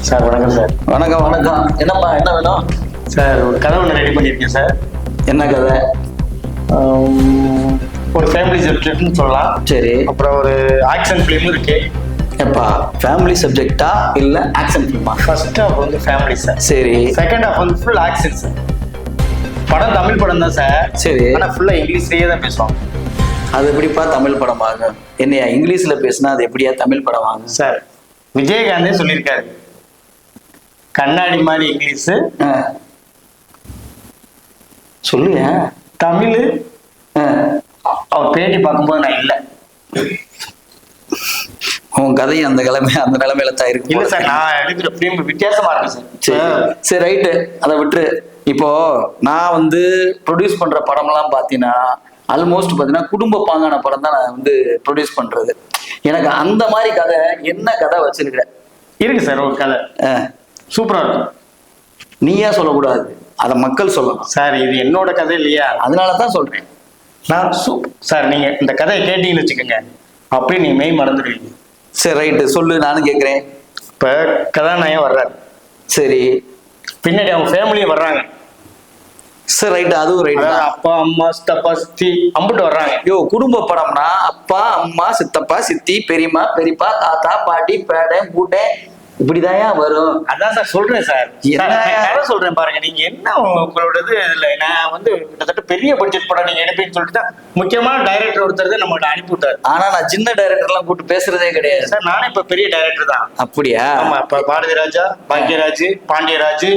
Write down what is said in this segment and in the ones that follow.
Sir வணக்கம் sir. வணக்கம் வணக்கம். என்னப்பா என்ன வேணும்? சார் ஒரு கதை ஒன்று ரெடி பண்ணியிருக்கேன் சார். என்ன கதை? ஒரு ஃபேமிலி சப்ஜெக்ட்னு சொல்லலாம். சரி. அப்புறம் ஒரு ஆக்ஷன் ஃபிலிமும் இருக்கு. எப்பா ஃபேமிலி சப்ஜெக்டா இல்லை ஆக்ஷன் ஃபிலிமா? ஃபர்ஸ்ட் ஹாஃப் வந்து ஃபேமிலி சார். சரி. செகண்ட் ஹாஃப் வந்து ஃபுல் ஆக்ஷன் சார். படம் தமிழ் படம் தான் சார். சரி. ஆனால் ஃபுல்லாக இங்கிலீஷ்லேயே தான் பேசுவோம். அது எப்படிப்பா தமிழ் படம் ஆகும்? என்னையா இங்கிலீஷில் பேசினா அது எப்படியா தமிழ் படம் ஆகும்? சார் விஜயகாந்தே சொல்லியிருக்காரு, கண்ணாடி மாதிரி இங்கிலீஷு சொல்லுங்க. தமிழ். அவர் பேட்டி பார்க்கும்போது நான் இல்லை. உன் கதையும் அந்த நிலைமையில தான் இருக்கு. இல்லை சார், நான் எடுக்கிற ஃபிலிம் வித்தியாசமா இருக்கு சார். சரி சரி ரைட்டு, அதை விட்டுரு. இப்போ நான் வந்து ப்ரொடியூஸ் பண்ற படம்லாம் பார்த்தீங்கன்னா ஆல்மோஸ்ட் பார்த்தீங்கன்னா குடும்ப பாங்கான படம் தான் நான் வந்து ப்ரொடியூஸ் பண்றது. எனக்கு அந்த மாதிரி கதை என்ன கதை வச்சிருக்கிறேன் இருக்கு சார். ஒரு கதை சூப்பரா இருக்கும். நீயா சொல்லக்கூடாது, அதை மக்கள் சொல்லணும் சார். இது என்னோட கதை இல்லையா, அதனால தான் சொல்றேன் நான். சார் நீங்க இந்த கதையை கேட்டீங்கன்னு வச்சுக்கோங்க, அப்படியே நீங்க மெய் மறந்துடுவீங்க. சரி ரைட்டு சொல்லு, நானும் கேட்குறேன். இப்போ கதாநாயகன் வர்றாரு. சரி. பின்னாடி அவங்க ஃபேமிலியும் வர்றாங்க. சரி ரைட்டு, அதுவும் ரைட்டு. அப்பா அம்மா சித்தப்பா சித்தி அம்பிட்டு வர்றாங்க. யோ குடும்ப படம்னா அப்பா அம்மா சித்தப்பா சித்தி பெரியம்மா பெரியப்பா தாத்தா பாட்டி பேடன் பூட்டன் இப்படிதாயா வரும். அதான் சார் சொல்றேன் சார். என்ன சொல்றேன் பாருங்க, நீங்க என்ன உங்களோடது இதுல நான் வந்து கிட்டத்தட்ட பெரிய பட்ஜெட் படம் நீங்க எடுப்பீங்கன்னு சொல்லிட்டு தான் முக்கியமான டைரக்டர் ஒருத்தர் தான் நம்மகிட்ட அனுப்பி விட்டாரு. ஆனா நான் சின்ன டைரக்டர் எல்லாம் கூப்பிட்டு பேசுறதே கிடையாது சார். நானே இப்ப பெரிய டைரக்டர் தான். அப்படியா? ஆமா. இப்ப பாரதி ராஜா, பாக்யராஜ், பாண்டியராஜ்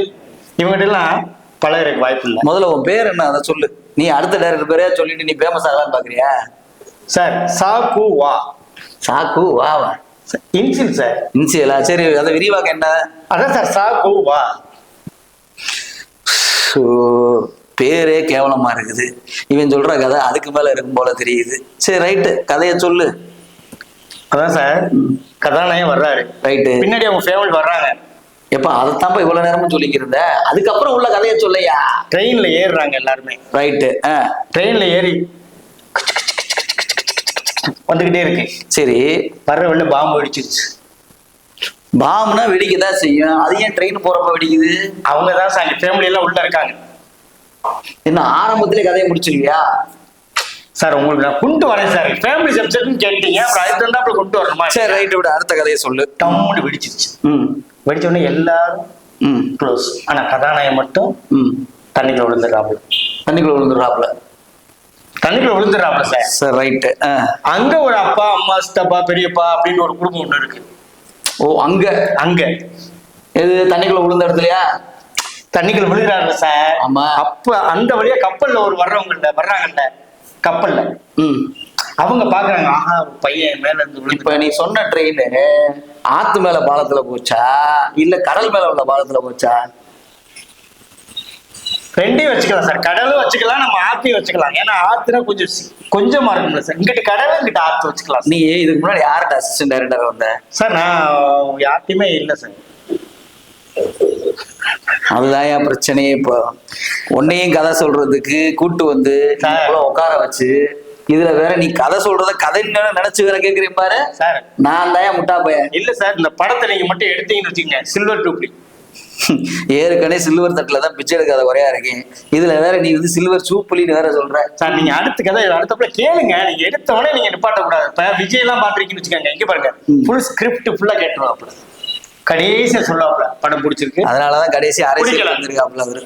இவங்கிட்ட எல்லாம் பழகிறதுக்கு வாய்ப்பு இல்லை. முதல்ல உன் பேர் என்ன அதை சொல்லு. நீ அடுத்த டைரக்டர் பேரே சொல்லிட்டு நீ ஃபேமஸ் ஆகலான்னு பாக்குறியா? சார் சாக்கு வா. சாக்கு வா இன்சில் சார். இன்சியலா? சரி, அதை விரிவாக்க என்ன? அதான் சார் சாக்கு வா. பேரே கேவலமா இருக்குது. இவன் சொல்ற கதை அதுக்கு மேல இருக்கும் போல தெரியுது. சரி ரைட்டு, கதையை சொல்லு. அதான் சார் கதாநாயகன் வர்றாரு. ரைட்டு. பின்னாடி அவங்க ஃபேமிலி வர்றாங்க. எப்ப அதைத்தான் இவ்வளவு நேரமும் சொல்லிக்கிறத, அதுக்கப்புறம் உள்ள கதையை சொல்லையா? ட்ரெயின்ல ஏறுறாங்க எல்லாருமே. ரைட்டு. ட்ரெயின்ல ஏறி வந்துகிட்டே இருக்கு. சரி. வர்ற வெளில பாம்பு வெடிச்சிருச்சு. பாம்புனா வெடிக்கதான் செய்யும், அது ஏன் ட்ரெயின் போறப்ப வெடிக்குது? அவங்க தான் சார் ஃபேமிலி எல்லாம் உள்ள இருக்காங்க. என்ன ஆரம்பத்திலே கதையை முடிச்சிருவியா? சார் உங்களுக்கு நான் கொண்டு வரேன் சார். ஃபேமிலி சப்ஜெக்ட்னு கேட்டீங்க, அப்புறம் அதுக்கு தகுந்தா அப்புறம் கொண்டு வரணுமா? சரி ரைட்டு விட, அடுத்த கதையை சொல்லு. டம்முன்னு வெடிச்சிருச்சு. வெடிச்ச உடனே எல்லாரும் க்ளோஸ். ஆனா கதாநாயகன் மட்டும் தண்ணிக்குள்ள விழுந்துடுறாப்புல. தண்ணிக்குள்ள விழுந்துடுறாப்புல. தண்ணிக்குள்ள விழுந்துடுறாப்புல சார். சரி ரைட்டு. அங்க ஒரு அப்பா அம்மா சித்தப்பா பெரியப்பா அப்படின்னு ஒரு குடும்பம் ஒண்ணு இருக்கு. ஓ அங்க அங்க எது தண்ணிக்குள்ள விழுந்த இடத்துலயா? தண்ணிக்குள்ள விழுகிறாரு சார். ஆமா. அப்ப அந்த வழியா கப்பல்ல ஒரு வர்றாங்கல்ல கப்பல்ல அவங்க பாக்குறாங்க, ஆஹா பையன் மேல இருந்து. இப்ப நீ சொன்ன ட்ரெயின் ஆத்து மேல பாலத்துல போச்சா இல்ல கடல் மேல உள்ள பாலத்துல போச்சா? ரெண்டையும் வச்சுக்கலாம் சார். கடலும் வச்சுக்கலாம், நம்ம ஆத்தையும் வச்சுக்கலாம். ஏன்னா ஆத்துனா கொஞ்சமா இருக்கும்ல சார். இங்கிட்ட கடலும் இங்கிட்ட ஆத்து வச்சுக்கலாம். நீ இதுக்கு முன்னாடி யார்கிட்ட அசிஸ்டன்ட் டைரக்டர் வந்த? சார் நான் யார்ட்டையுமே இல்லை சார். அதுதான் என் பிரச்சனையே. இப்போ உன்னையும் கதை சொல்றதுக்கு கூட்டு வந்து உட்கார வச்சு இதுல வேற நீ கதை சொல்றத கதை நினைச்சு வேற கேக்குறேன் பாரு சார். நான் தான் முட்டா பையன். இல்ல சார், இந்த படத்தை நீங்க மட்டும் எடுத்தீங்கன்னு வச்சுக்கோங்க, சில்வர் டூப்ளி. ஏற்கனவே சில்வர் தட்டுல தான் பிச்சை எடுக்காத குறையா இருக்கேன். இதுல வேற நீ வந்து சில்வர் சூப்புலின்னு வேற சொல்ற சார். நீங்க அடுத்த கதை அடுத்தப்பல கேளுங்க. நீங்க எடுத்தவொடனே நீங்க நிப்பாட்ட கூடாது. இப்ப விஜய் எல்லாம் பாத்துருக்கீங்கன்னு வச்சுக்கோங்க, இங்க பாருங்க ஃபுல் ஸ்கிரிப்ட் ஃபுல்லா கேட்டுருவாப்ல. கடைசியா சொல்லுவாப்ல படம் பிடிச்சிருக்கு, அதனாலதான் கடைசி அரசியல் வந்திருக்காப்ல அவரு.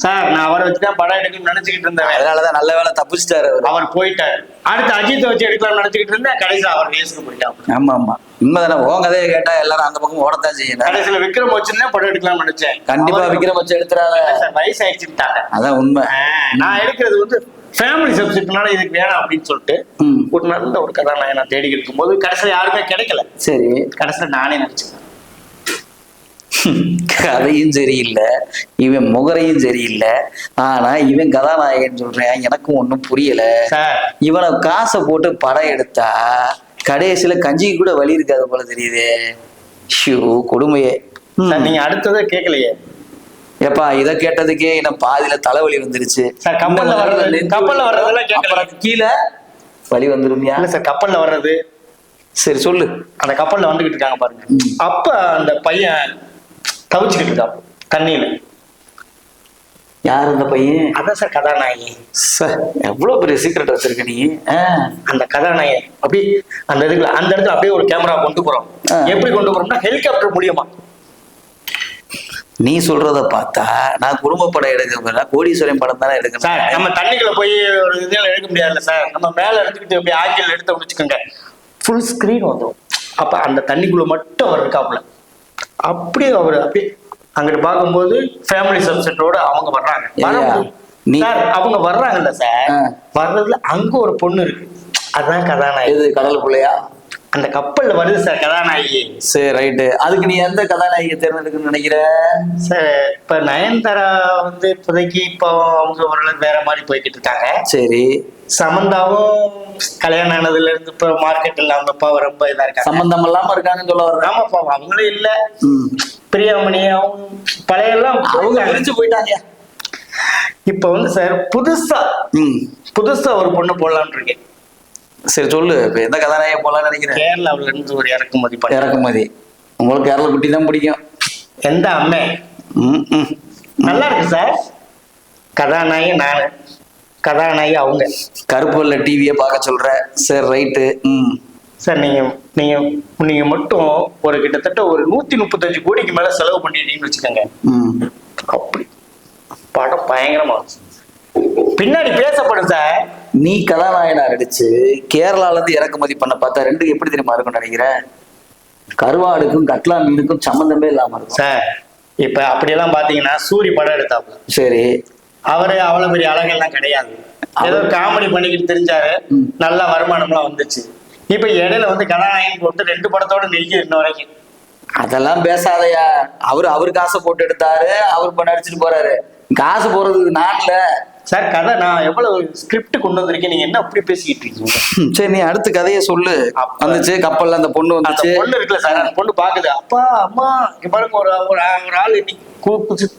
சார் நான் அவரை வச்சுதான் படம் எடுக்கணும்னு நினைச்சுக்கிட்டு இருந்தேன். அதனாலதான் நல்ல வேலை தப்பிச்சிட்டாரு அவர் போயிட்டாரு. அடுத்து அஜித்தை வச்சு எடுக்கலாம்னு நினைச்சுக்கிட்டு இருந்தேன். கடைசியில் அவர் வேஸ்க்கு போயிட்டான். ஆமா ஆமா உண்மைதானே. உன் கதையை கேட்டா எல்லாரும் அந்த பக்கம் ஓடத்தான் செய்யணும். கடைசியில விக்ரம் வச்சுதான் படம் எடுக்கலாம்னு நினைச்சேன். கண்டிப்பா விக்ரம் வச்சு எடுத்துறாங்க. வயசு ஆயிடுச்சுட்டாங்க. அதான் உண்மை. நான் எடுக்கிறது வந்து ஃபேமிலி சப்ஜெக்ட்னால இதுக்கு வேணாம் அப்படின்னு சொல்லிட்டு ஒரு நல்ல ஒரு கதாநாயகனை தேடி இருக்கும் போது கடைசியில் யாருமே கிடைக்கல. சரி. கடைசியில் நானே நினைச்சேன். கதையும் சரியில்லை, இவன் முகரையும் சரியில்லை. ஆனா இவன் கதாநாயகன் சொல்றேன், எனக்கும் ஒன்னும் புரியல. இவனை காசை போட்டு படம் எடுத்தா கடைசியில கஞ்சிக்கு கூட வழி இருக்காது போல தெரியுது. ஷூ கொடுமையே. நீங்க அடுத்ததை கேட்கலையே. ஏப்பா இதை கேட்டதுக்கே என்ன பாதியில தலைவலி வந்துருச்சு. கப்பல்ல வர்றதெல்லாம் கீழே வலி வந்துருமியா? இல்ல சார், கப்பல்ல வர்றது. சரி சொல்லு. அந்த கப்பல்ல வந்துகிட்டு இருக்காங்க பாருங்க. அப்ப அந்த பையன் தவிச்சுக்கிட்டு இருக்கா தண்ணியில. யார் அந்த பையன்? அதான் சார் கதாநாயகி. சார் எவ்வளவு பெரிய சீக்கிரட் வச்சிருக்க நீ. அந்த கதாநாயகி அப்படி அந்த இடத்துல அப்படியே ஒரு கேமரா கொண்டு போறோம். எப்படி கொண்டு போறோம்னா ஹெலிகாப்டர் மூலியமா. நீ சொல்றத பார்த்தா நான் குடும்ப படம் எடுக்க கோடீஸ்வரன் படம் தானே எடுக்கணும் சார். நம்ம தண்ணிக்குள்ள போய் ஒரு இதில் எடுக்க முடியாதுல்ல சார். நம்ம மேல எடுத்துக்கிட்டு அப்படியே ஆங்கிள் எடுத்து வச்சுக்கோங்க, ஃபுல் ஸ்கிரீன் வந்துடும். அப்ப அந்த தண்ணிக்குள்ள மட்டும் அவர் இருக்காப்புல. அப்படியே அவர் அப்படியே அங்கிட்டு பார்க்கும்போது ஃபேமிலி சப்ஜெக்டோட அவங்க வர்றாங்க. சார் அவங்க வர்றாங்கல்ல சார், வர்றதுல அங்க ஒரு பொண்ணு இருக்கு. அதுதான் கதாநாயகி. கடல் பிள்ளையா? அந்த கப்பல்ல வருது சார் கதாநாயகி. சரி ரைட்டு. அதுக்கு நீ எந்த கதாநாயகியை தேர்ந்தெடுக்கணும்னு நினைக்கிற? சார் இப்ப நயன்தாரா வந்து இப்போதைக்கு இப்போ அவங்க ஓரளவு வேற மாதிரி போய்கிட்டு இருக்காங்க. சரி. சமந்தாவும் கல்யாணம் ஆனதுல இருந்து இப்ப மார்க்கெட் இல்லாம ரொம்ப இதா இருக்காங்க. சம்பந்தம் இல்லாம இருக்காங்கன்னு சொல்ல வர்றேன். ஆமாப்பா, அவங்களும் இல்ல. பிரியாமணி அவங்க பழைய எல்லாம் அவங்க அழிச்சு போயிட்டாங்க. இப்ப வந்து சார் புதுசா ஒரு பொண்ணு போடலான்னு இருக்கேன். சரி சொல்லு, இப்ப எந்த கதாநாயகி போலான்னு நினைக்கிறேன்? கேரளாவில இருந்து ஒரு இறக்குமதி. இறக்குமதி. உங்களுக்கு கேரளா குட்டி தான் பிடிக்கும். எந்த அம்மே நல்லா இருக்கு சார். கதாநாயகி நானு, கதாநாயகி அவங்க. கருப்புல டிவியை பார்க்க சொல்ற. சரி ரைட்டு. சார் நீங்க மட்டும் ஒரு கிட்டத்தட்ட ஒரு 135 கோடிக்கு மேல செலவு பண்ணிட்டீங்கன்னு வச்சுக்கோங்க. அப்படி படம் பயங்கரமா பின்னாடி பேசப்படும் சார். நீ கதாநாயகனா நடிச்சு கேரளால இருந்து இறக்குமதி பண்ண பார்த்தா ரெண்டுக்கு எப்படி தெரியுமா இருக்கும்னு நினைக்கிறேன்? கருவாடுக்கும் கட்லா மீனுக்கும் சம்பந்தமே இல்லாம இருக்கும் சார். இப்ப அப்படியெல்லாம் பாத்தீங்கன்னா சூரி படம் எடுத்தாப்புல. சரி. அவரு அவ்வளவு பெரிய அழகெல்லாம் கிடையாது, ஏதோ காமெடி பண்ணிக்கிட்டு தெரிஞ்சாரு, நல்ல வருமானம்லாம் வந்துச்சு. இப்ப இடையில வந்து கதாநாயகன் போட்டு 2 படத்தோட நிற்கிது இன்ன வரைக்கும். அதெல்லாம் பேசாதையா. அவரு காசை போட்டு எடுத்தாரு, அவர் நடிச்சுட்டு போறாரு. காசு போறதுக்கு நான்ல சார். கதை நான் எவ்வளவு ஸ்கிரிப்ட் கொண்டு வந்திருக்கேன், நீங்க என்ன அப்படி பேசிக்கிட்டு இருக்கீங்க? சரி நீ அடுத்த கதையை சொல்லு. வந்துச்சு கப்பல்ல அந்த பொண்ணு வந்துச்சு. பொண்ணு இருக்குல்ல சார், அந்த பொண்ணு பாக்குது. அப்பா அம்மா இங்க பாருங்க, ஒரு ஆள்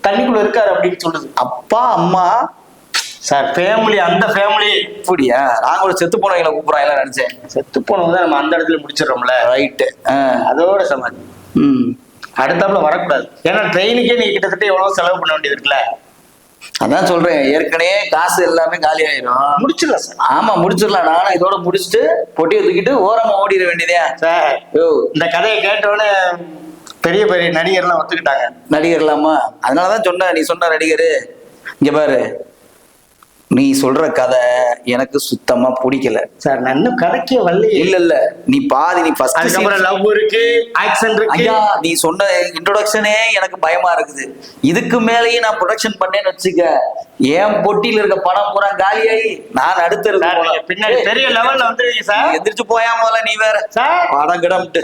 தண்ணிக்குள்ள இருக்காரு அப்படின்னு சொல்லுது. அப்பா அம்மா சார் ஃபேமிலி, அந்த ஃபேமிலி. அப்படியா? நாங்க ஒரு செத்து போனவங்களை கூப்பிடுறாங்க நினைச்சேன். செத்து போனவங்க தான் நம்ம அந்த இடத்துல முடிச்சிடறோம்ல. ரைட்டு. அதோட சமாதி. அடுத்தாப்புல வரக்கூடாது. ஏன்னா ட்ரெயினுக்கே நீ கிட்டத்தட்ட எவ்வளவு செலவு பண்ண வேண்டியது இருக்குல்ல. அதான் சொல்றேன், ஏற்கனவே காசு எல்லாமே காலி ஆயிரும். முடிச்சிடலாம் சார். ஆமா முடிச்சிடலாம். நானும் இதோட முடிச்சுட்டு பொட்டியை தூக்கிட்டு ஓரமா ஓடிட வேண்டியதே சார். இந்த கதையை கேட்டோடனே பெரிய பெரிய நடிகர்லாம் ஒத்துக்கிட்டாங்க. நடிகர்லாமா? அதனாலதான் சொன்ன, நீ சொன்ன நடிகரு. இங்க பாரு, நீ சொல்ற கதை எனக்கு சுத்தமா பிடிக்கல சார். நான் இன்னும் கதைக்கே வரல. இல்ல நீ பாதி, நீ ஃபர்ஸ்ட் லவ் இருக்கு, ஆக்ஷன் இருக்கு. ஐயா நீ சொன்ன இன்ட்ரோடக்ஷனே எனக்கு பயமா இருக்குது. இதுக்கு மேலேயும் நான் ப்ரொடக்ஷன் பண்ணேன்னு வச்சுக்க, என் பொட்டியில இருக்க பணம் பூரா காலியாகி நான் அடுத்த பின்னாடி பெரிய லெவல்ல வந்துருக்கீங்க சார். எந்திரிச்சு போயா முதல்ல. நீ வேற சார் படம் கிடம்ட்டு.